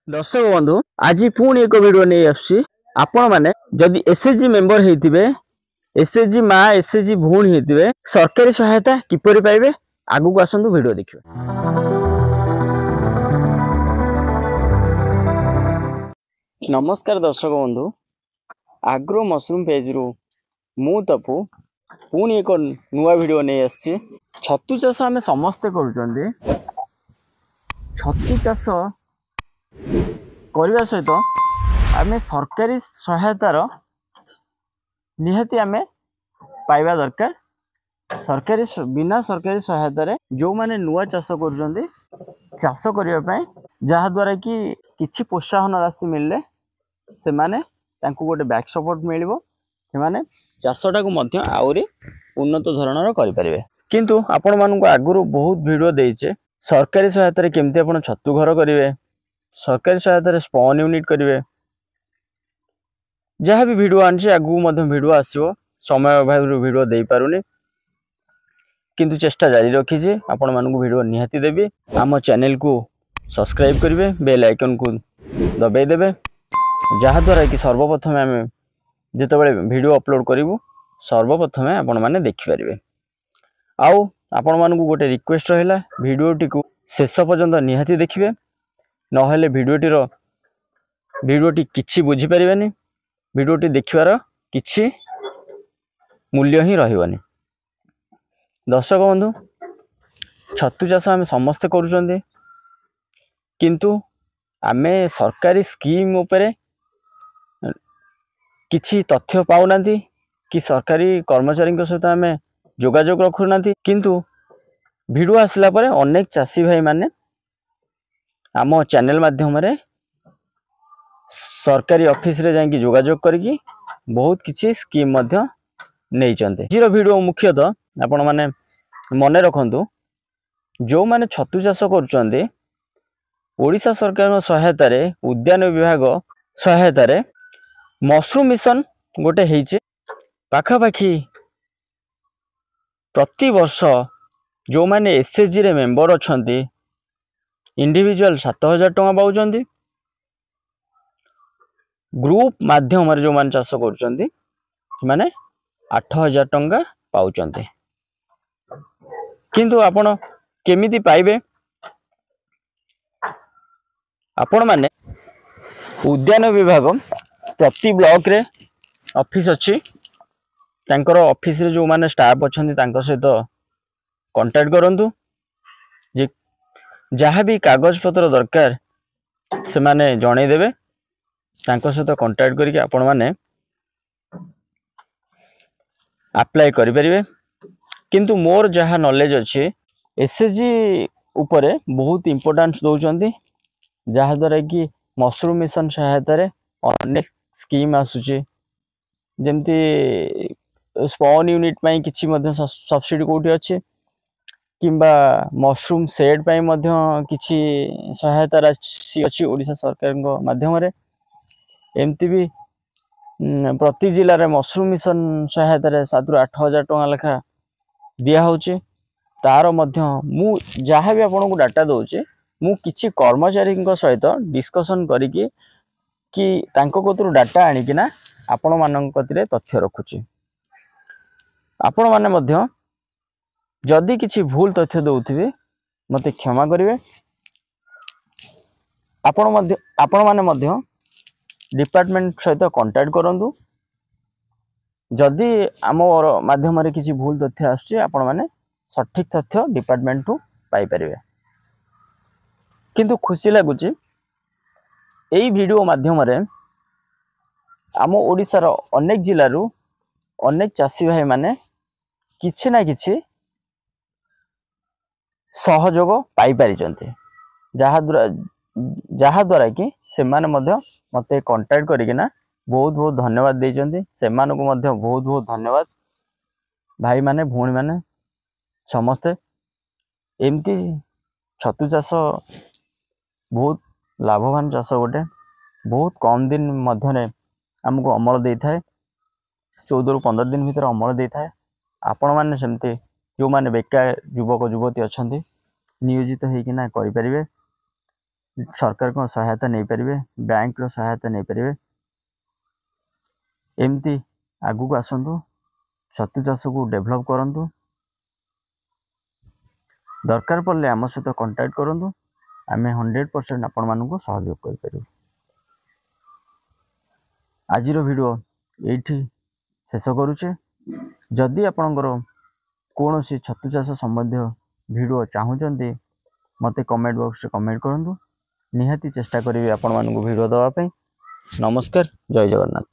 दर्शक बंधु आज पुणी एक वीडियो नहीं आसी आपण मैंने जदि एसएचजी मेंबर होइतिबे एसएचजी माँ एसएचजी भूणी होइतिबे सरकारी सहायता किपरि पाइबे आगु को आसंतु वीडियो देखिबे। नमस्कार दर्शक बंधु आग्रो मशरूम पेज रु मु तपु पुणी एक नुआ वीडियो नहीं आसी। छतु चाष आम समस्ते करुचंदी छतु चाष करने सहित आम सरकारी सहायतार निहाती आम पाइबा दरकार। सरकारी बिना सरकारी सहायतार जो माने नुआ चाष कर चाष करने जहाँ द्वारा कि किछि प्रोत्साहन राशि मिलले से माने तांको गोटे बैक सपोर्ट मिलिबो से माने चाषटा को मध्य आउरी उन्नत धरणर करि परिबे। किंतु आपण मानक आगुरु बहुत वीडियो देइछे सरकारी सहायतार केमती आपण छतु घर करिवे सरकारी सहायतार स्पॉन यूनिट करेंगे जहाँ भी वीडियो आनी आगू वीडियो आसो समय अभाव वीडियो दे पारुनी किंतु चेष्टा जारी रखी आपण मानक वीडियो निहाती देवी। आम चैनल को सब्सक्राइब करेंगे बेल आइकन को दबाई देवे जहाँ द्वारा कि सर्वप्रथम आम जिते वीडियो अपलोड करूँ सर्वप्रथम आपण मैंने देखिपारे। आउ आपण मानक गोटे रिक्वेस्ट रहा वीडियोटी को शेष पर्यंत निहाती देखिए नहेले वीडियोटी किछि बुझी परिबेनी वीडियोटी देखिबार किछि मूल्य ही रहिबनी। दर्शक बंधु छतु चाष आम समस्ते करुचंदी किंतु आमे सरकारी स्कीम उपरे किछि तथ्य पाउनांती कि सरकारी कर्मचारी सहित आम जोगाजोग रखुना किंतु वीडियो आसला परे अनेक चाषी भाई माने आम चैनल माध्यम रे सरकारी ऑफिस रे जाके जोगाजोग करिकी बहुत किछि स्कीम मध्य नैचंते। जीरो वीडियो मुख्यतः आपण माने मने रखंतु जो माने छतु चाष करुचंदी ओडिशा सरकार सहायता रे उद्यान विभाग सहायता रे मशरूम मिशन गोटे हेइचे पाखापाखी प्रति वर्ष जो माने एसएचजी रे मेंबर अछंती इंडिविजुअल 7,000 टंका पाउचंदी ग्रुप माध्यम जो मान चाष करुचंदी माने 8,000 टंका पाउचंदी। किंतु आपण केमिति पाइबे आपण माने उद्यान विभाग प्रति ब्लॉक रे ऑफिस अछि तांकर ऑफिस रे जो माने स्टाफ अछंती तांकर सहित कांटेक्ट करंतु जे जहाँ भी कागज पत्र दरकार से माने जणे देबे तांको सहित कांटेक्ट करके आपण माने अप्लाई करि परिबे। किंतु मोर जहाँ नॉलेज अछि एसएचजी उपरे बहुत इंपोर्टेंस दउचंदी जहाँ द्वारा कि मशरूम मिशन सहायता रे अनेक स्कीम आसुची जेमती स्पॉन यूनिट पई किछि मध्य सब्सिडी कोठी अछि किंबा मशरूम सेड पई मध्य किछि सहायता राशि अछि ओडिशा सरकार माध्यम रे एमती भी प्रति जिले रे मशरूम मिशन सहायता रे 7 ରୁ 8,000 टंका लेखा दिया होची। तार मध्य मु जहाँ भी आपन को डाटा दउचे मु किछि कर्मचारी सहित डिस्कशन करिकी कि तांको कोतरु डाटा आनी किना आपण मानक कतिरे तथ्य रखुची। आपण माने मध्य जदि किछि भूल तथ्य दउथिबे मते क्षमा करिवे। आपण माने मध्य डिपार्टमेंट सहित कांटेक्ट करंतु जदि आमर माध्यम रे किछि भूल तथ्य आछे आपण माने सठिक तथ्य डिपार्टमेंट टू पाई परिवे। किंतु खुशी लागुची एई वीडियो माध्यम रे आम ओडिसा रो अनेक जिल्ला रु अनेक चाषी भाई माने किछि ना किछि सहयोग पाई परिचंते जहाँ द्वारा कि सेमाने मध्य मते कांटेक्ट करिकिना बहुत बहुत धन्यवाद देइचंती। सेमानको मध्य बहुत बहुत धन्यवाद भाई माने भूणी माने समस्ते। एमती छतु चाष बहुत लाभवान चाष गोटे बहुत कम दिन मध्य आमको अमल दे थाए 14 ରୁ 15 दिन भीतर अमल दे थाए। आपण माने सेमती जो माने बेकार युवक युवती अछंती नियोजित हेकिना करि परिबे सरकार सहायता नहीं पारे, बैंक रो सहायता नहीं पारे। एमती आगु को आसतु, छतु चाष को डेभलप करंतु। दरकार पड़े आम सहित कंटाक्ट करूँ, आम 100% आपण मानक सहयोग कर। आज वीडियो ये शेष करुचे। जदि आपणकर कौन सी छतु चाष संबंधी वीडियो चाहूँगी मते कमेंट बॉक्स कमेंट करूँ, निहाती चेष्टा करी आपण मानक वीडियो दवाई। नमस्कार, जय जगन्नाथ।